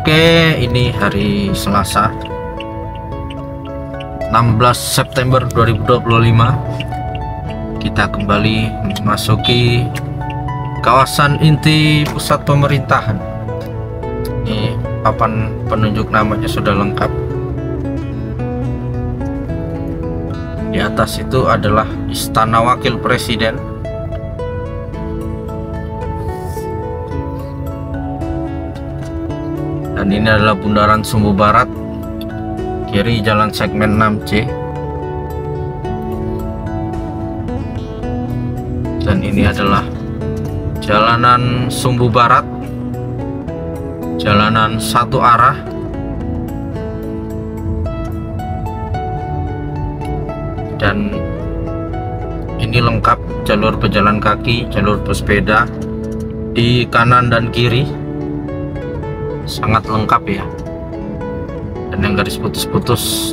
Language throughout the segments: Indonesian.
Oke, ini hari Selasa 16 September 2025. Kita kembali memasuki kawasan inti pusat pemerintahan. Ini papan penunjuk namanya sudah lengkap. Di atas itu adalah Istana Wakil Presiden. Dan ini adalah Bundaran Sumbu Barat, kiri Jalan Segmen 6C. Dan ini adalah Jalanan Sumbu Barat, jalanan satu arah. Dan ini lengkap jalur pejalan kaki, jalur pesepeda di kanan dan kiri. Sangat lengkap ya. Dan yang garis putus-putus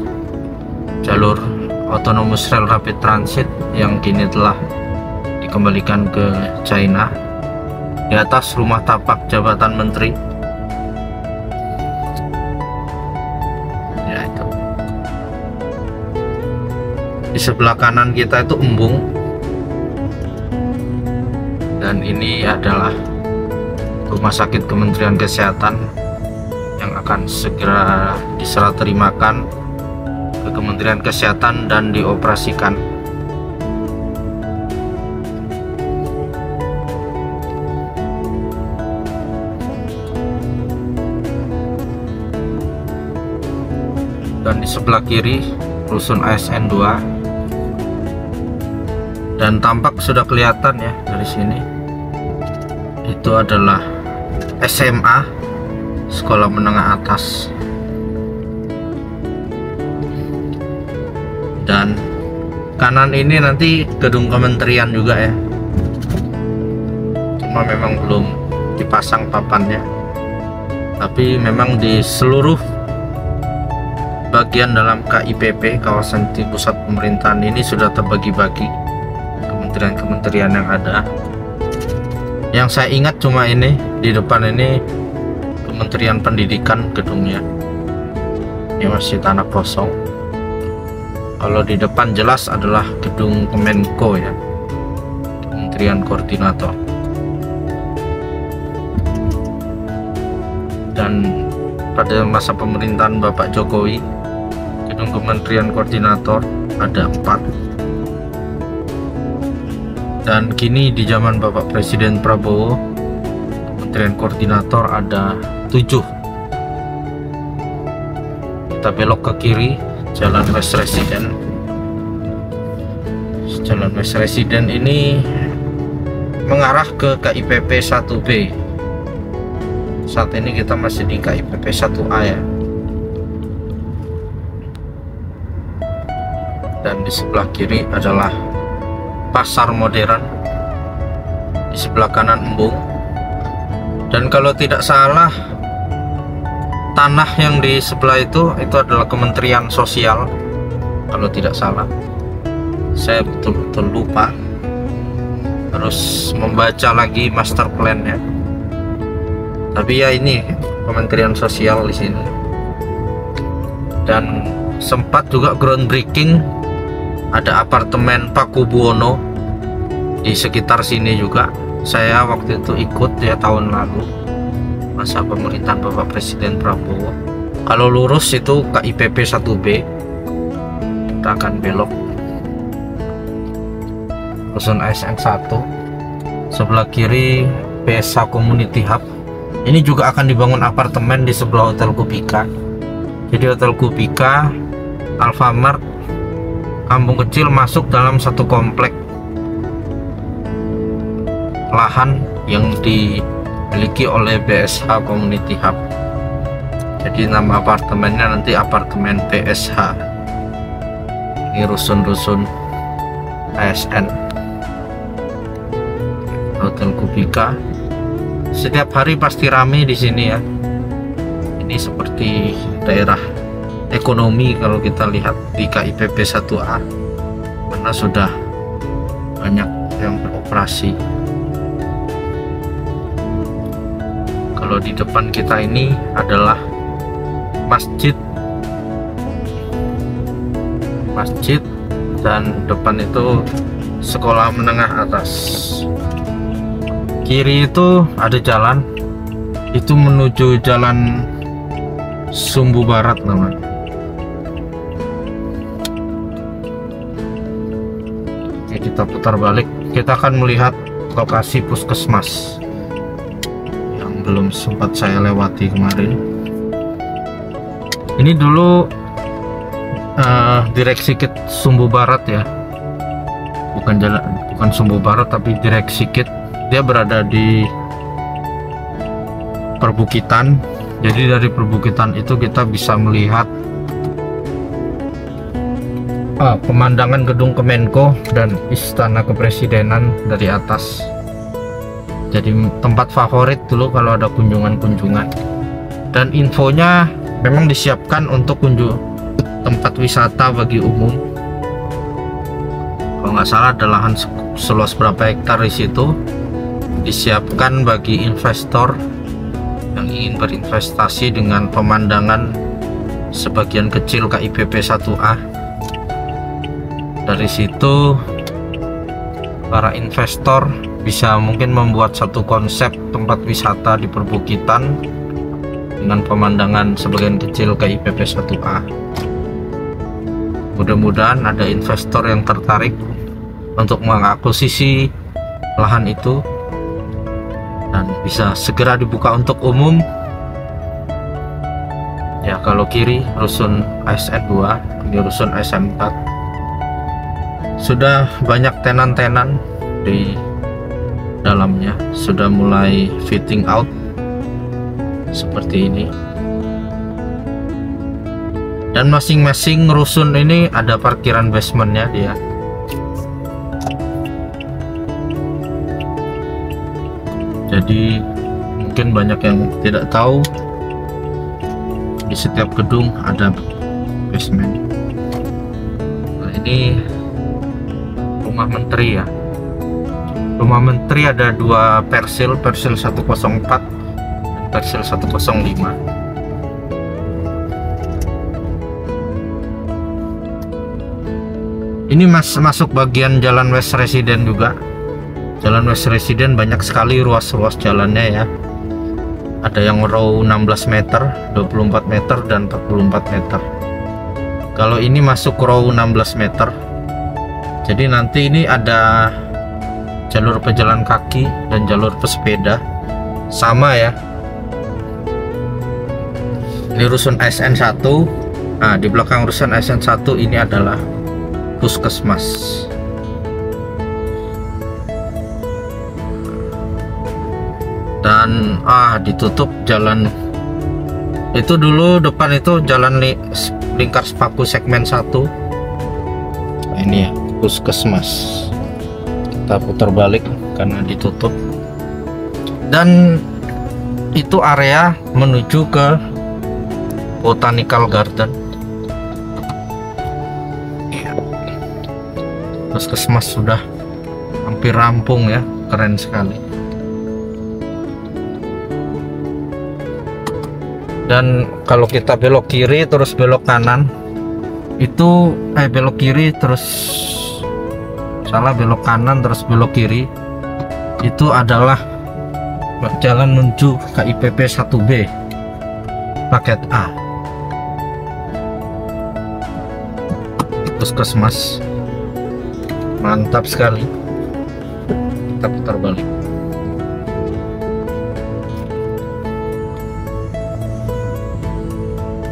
jalur Autonomous Rail Rapid Transit yang kini telah dikembalikan ke China. Di atas rumah tapak jabatan menteri. Ya, itu. Di sebelah kanan kita itu embung. Dan ini adalah Rumah Sakit Kementerian Kesehatan yang akan segera diserah terimakan ke Kementerian Kesehatan dan dioperasikan. Dan di sebelah kiri rusun ASN 2. Dan tampak sudah kelihatan ya dari sini. Itu adalah SMA, Sekolah Menengah Atas. Dan kanan ini nanti gedung kementerian juga ya. Cuma memang belum dipasang papannya. Tapi memang di seluruh bagian dalam KIPP, kawasan inti pusat pemerintahan ini sudah terbagi-bagi kementerian-kementerian yang ada. Yang saya ingat cuma ini, di depan ini Kementerian Pendidikan gedungnya. Ini masih tanah kosong. Kalau di depan jelas adalah gedung Kemenko ya, Kementerian Koordinator. Dan pada masa pemerintahan Bapak Jokowi, gedung Kementerian Koordinator ada 4. Dan kini di zaman Bapak Presiden Prabowo, Kementerian Koordinator ada 7. Kita belok ke kiri, Jalan West Resident. Jalan West Resident ini mengarah ke KIPP 1B. Saat ini kita masih di KIPP 1A ya. Dan di sebelah kiri adalah Pasar Modern, di sebelah kanan embung. Dan kalau tidak salah, tanah yang di sebelah itu adalah Kementerian Sosial, kalau tidak salah. Saya betul-betul lupa, harus membaca lagi master plan-nya. Tapi ya ini Kementerian Sosial di sini. Dan sempat juga groundbreaking, ada apartemen Paku Buwono di sekitar sini juga. Saya waktu itu ikut ya tahun lalu, masa pemerintahan Bapak Presiden Prabowo. Kalau lurus itu KIPP 1B, kita akan belok rusun ASN 1. Sebelah kiri PSH Community Hub. Ini juga akan dibangun apartemen di sebelah Hotel Kupika. Jadi Hotel Kupika, Alfamart, kampung kecil masuk dalam satu komplek lahan yang dimiliki oleh BSH Community Hub. Jadi nama apartemennya nanti apartemen BSH. Ini rusun-rusun ASN Hotel Kupika. Setiap hari pasti ramai di sini ya. Ini seperti daerah ekonomi kalau kita lihat di KIPP 1A, karena sudah banyak yang beroperasi. Kalau Kalau di depan kita ini adalah masjid, dan depan itu sekolah menengah atas. Kiri itu ada jalan, itu menuju jalan Sumbu Barat namanya. Oke, kita putar balik, kita akan melihat lokasi puskesmas yang belum sempat saya lewati kemarin. Ini dulu Direk Sikit Sumbu Barat ya, bukan Sumbu Barat tapi Direk Sikit. Dia berada di perbukitan, jadi dari perbukitan itu kita bisa melihat pemandangan gedung Kemenko dan Istana Kepresidenan dari atas. Jadi tempat favorit dulu kalau ada kunjungan-kunjungan, dan infonya memang disiapkan untuk tempat wisata bagi umum. Kalau nggak salah ada lahan seluas berapa hektar di situ, disiapkan bagi investor yang ingin berinvestasi dengan pemandangan sebagian kecil KIPP 1A. Dari situ para investor bisa mungkin membuat satu konsep tempat wisata di perbukitan dengan pemandangan sebagian kecil KIPP 1A. Mudah-mudahan ada investor yang tertarik untuk mengakuisisi lahan itu dan bisa segera dibuka untuk umum. Ya, kalau kiri rusun ASN 2, ini rusun ASN 4. Sudah banyak tenan-tenan di dalamnya, sudah mulai fitting out seperti ini. Dan masing-masing rusun ini ada parkiran basementnya dia. Jadi mungkin banyak yang tidak tahu, di setiap gedung ada basement. Nah, ini rumah menteri ya. Rumah menteri ada dua persil 104 dan persil 105. Ini masuk bagian jalan West Resident juga. Jalan West Resident banyak sekali ruas-ruas jalannya ya. Ada yang row 16 meter, 24 meter, dan 44 meter. Kalau ini masuk row 16 meter. Jadi nanti ini ada jalur pejalan kaki dan jalur pesepeda. Sama ya. Ini rusun ASN 1. Nah, di belakang rusun ASN 1 ini adalah puskesmas. Dan ditutup jalan itu dulu, depan itu jalan lingkar Sepaku segmen 1. Nah, ini ya puskesmas. Kita putar balik karena ditutup. Dan itu area menuju ke Botanical Garden. Puskesmas sudah hampir rampung ya, keren sekali. Dan kalau kita belok kiri terus belok kanan itu belok kiri terus belok kanan terus belok kiri itu adalah jalan menuju KIPP 1B paket A. Puskesmas mantap sekali. Kita putar balik.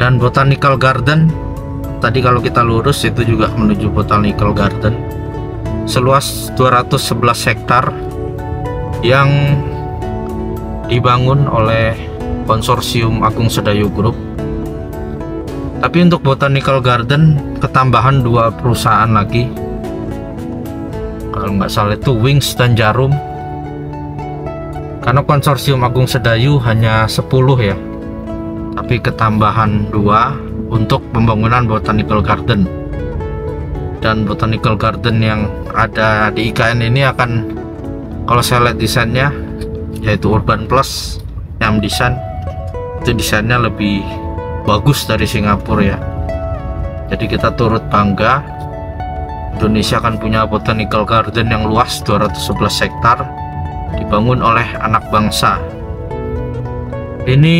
Dan Botanical Garden tadi kalau kita lurus itu juga menuju Botanical Garden, seluas 211 hektar yang dibangun oleh konsorsium Agung Sedayu Group. Tapi untuk Botanical Garden ketambahan dua perusahaan lagi, kalau nggak salah itu Wings dan Jarum, karena konsorsium Agung Sedayu hanya 10 ya, tapi ketambahan 2 untuk pembangunan Botanical Garden. Dan Botanical Garden yang ada di IKN ini akan, kalau saya lihat desainnya, yaitu Urban Plus yang Siam Design, itu desainnya lebih bagus dari Singapura ya. Jadi kita turut bangga Indonesia akan punya botanical garden yang luas 211 hektar dibangun oleh anak bangsa. Ini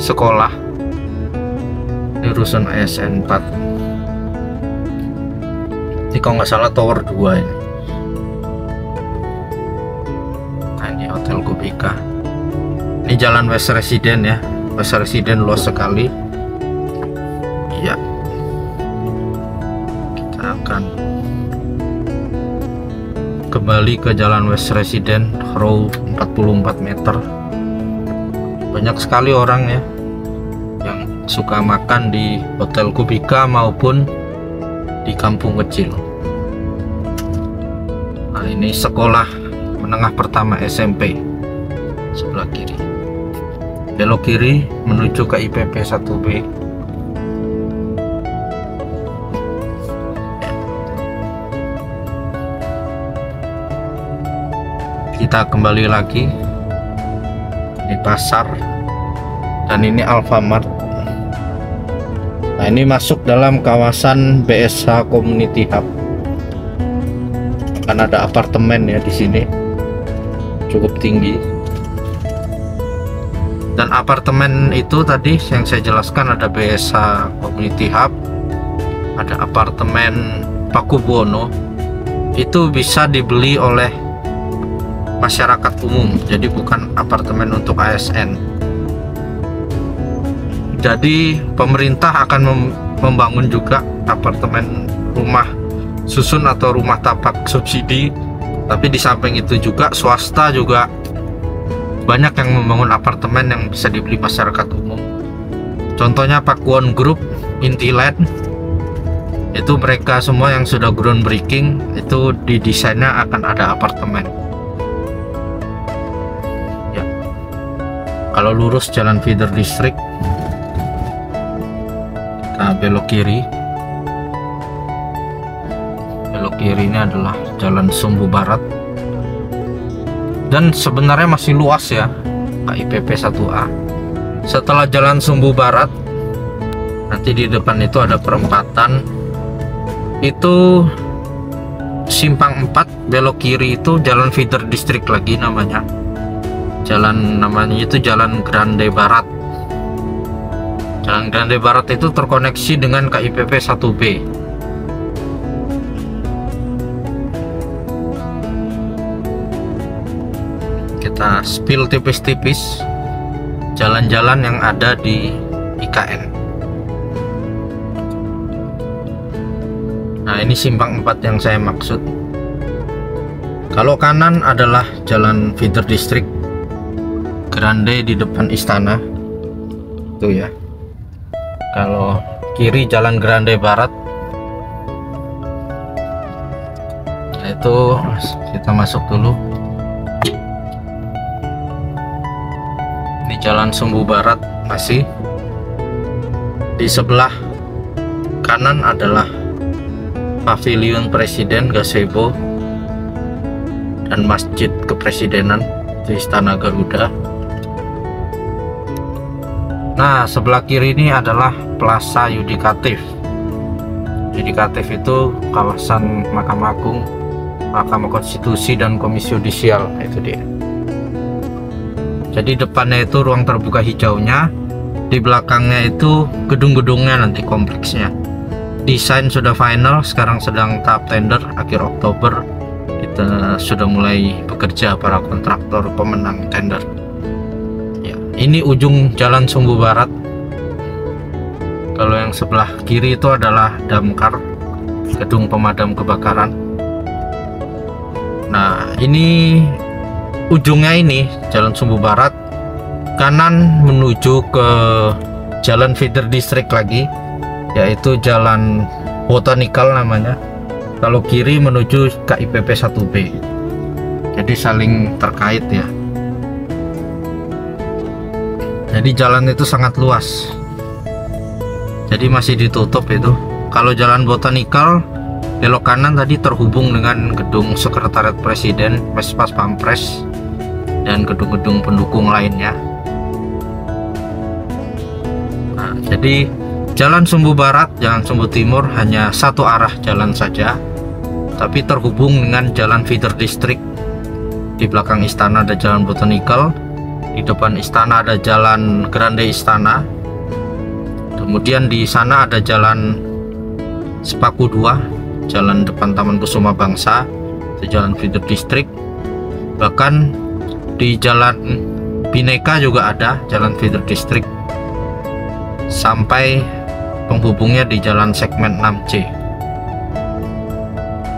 sekolah, ini rusun ASN 4. Ini kalau nggak salah tower 2 ini. Nah, ini Hotel Kubika. Ini jalan West Resident ya. West Resident luas sekali. Iya. Kita akan kembali ke jalan West Resident, row 44 meter. Banyak sekali orang ya yang suka makan di Hotel Kubika maupun di kampung kecil. Nah, ini sekolah menengah pertama SMP sebelah kiri. Belok kiri menuju ke IPP 1B. Kita kembali lagi. Ini pasar dan ini Alfamart. Nah, ini masuk dalam kawasan BSH Community Hub. Kan ada apartemen ya di sini, cukup tinggi. Dan apartemen itu tadi yang saya jelaskan, ada BSH Community Hub, ada apartemen Pakubuwono. Itu bisa dibeli oleh masyarakat umum, jadi bukan apartemen untuk ASN. Jadi pemerintah akan membangun juga apartemen rumah susun atau rumah tapak subsidi, tapi di samping itu juga swasta juga banyak yang membangun apartemen yang bisa dibeli masyarakat umum. Contohnya Pakuwon Group, Intiland, itu mereka semua yang sudah groundbreaking, itu di desainnya akan ada apartemen. Kalau lurus jalan feeder district, kita belok kiri. Belok kiri ini adalah jalan Sumbu Barat. Dan sebenarnya masih luas ya, KIPP 1A. Setelah jalan Sumbu Barat, nanti di depan itu ada perempatan. Itu simpang 4, belok kiri itu jalan feeder district lagi namanya. Namanya itu Jalan Grande Barat. Jalan Grande Barat itu terkoneksi dengan KIPP 1B. Kita spill tipis-tipis jalan-jalan yang ada di IKN. Nah, ini simpang 4 yang saya maksud. Kalau kanan adalah jalan feeder district Grande di depan istana tuh ya. Kalau kiri jalan Grande Barat. Nah, itu kita masuk dulu. Ini jalan Sumbu Barat masih. Di sebelah kanan adalah Pavilion Presiden Gazebo dan Masjid Kepresidenan di Istana Garuda. Nah, sebelah kiri ini adalah Plaza Yudikatif. Yudikatif itu kawasan Mahkamah Agung, Mahkamah Konstitusi, dan Komisi Yudisial. Itu dia. Jadi depannya itu ruang terbuka hijaunya, di belakangnya itu gedung-gedungnya nanti kompleksnya. Desain sudah final, sekarang sedang tahap tender. Akhir Oktober kita sudah mulai bekerja para kontraktor pemenang tender. Ini ujung jalan Sumbu Barat. Kalau yang sebelah kiri itu adalah Damkar, gedung pemadam kebakaran. Nah, ini ujungnya ini jalan Sumbu Barat. Kanan menuju ke jalan feeder district lagi, yaitu jalan Botanical namanya. Kalau kiri menuju KIPP 1B. Jadi saling terkait ya. Jadi jalan itu sangat luas. Jadi masih ditutup itu. Kalau jalan Botanical belok kanan tadi terhubung dengan gedung Sekretariat Presiden, Mespas Pampres. dan gedung-gedung pendukung lainnya. Nah, jadi Jalan Sumbu Barat, Jalan Sumbu Timur hanya satu arah jalan saja, tapi terhubung dengan Jalan Feeder District. Di belakang istana ada Jalan Botanical, di depan istana ada Jalan Grande Istana, kemudian di sana ada Jalan Sepaku 2, jalan depan Taman Kusuma Bangsa, itu Jalan Feeder District. Bahkan di Jalan Bhinneka juga ada Jalan Feeder District, sampai penghubungnya di Jalan Segmen 6C.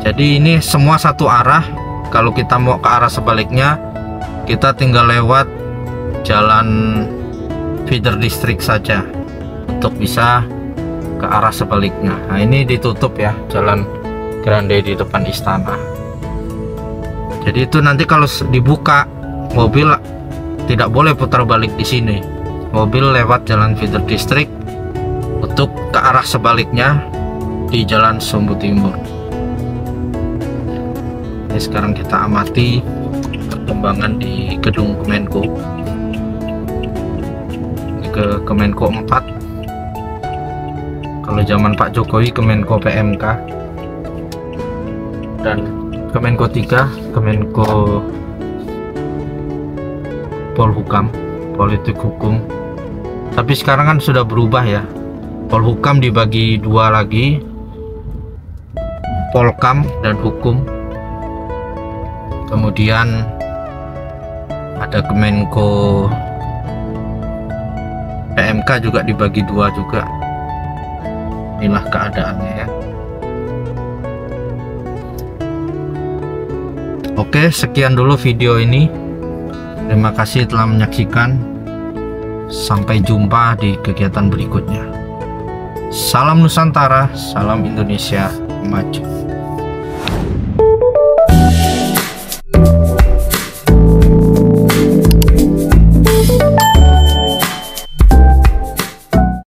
Jadi ini semua satu arah. Kalau kita mau ke arah sebaliknya, kita tinggal lewat Jalan Feeder District saja untuk bisa ke arah sebaliknya. Nah, ini ditutup ya, Jalan Grande di depan istana. Jadi itu nanti kalau dibuka, mobil tidak boleh putar balik di sini. Mobil lewat Jalan Feeder District untuk ke arah sebaliknya di Jalan Sumbu Timur. Ini sekarang kita amati perkembangan di gedung Kemenko. Ini ke Kemenko 4. Kalau zaman Pak Jokowi Kemenko PMK, dan Kemenko 3 Kemenko Polhukam, politik hukum. Tapi sekarang kan sudah berubah ya. Polhukam dibagi dua lagi, Polkam dan hukum. Kemudian ada Kemenko PMK juga dibagi dua juga. Inilah keadaannya ya. Oke, sekian dulu video ini. Terima kasih telah menyaksikan. Sampai jumpa di kegiatan berikutnya. Salam Nusantara, salam Indonesia maju.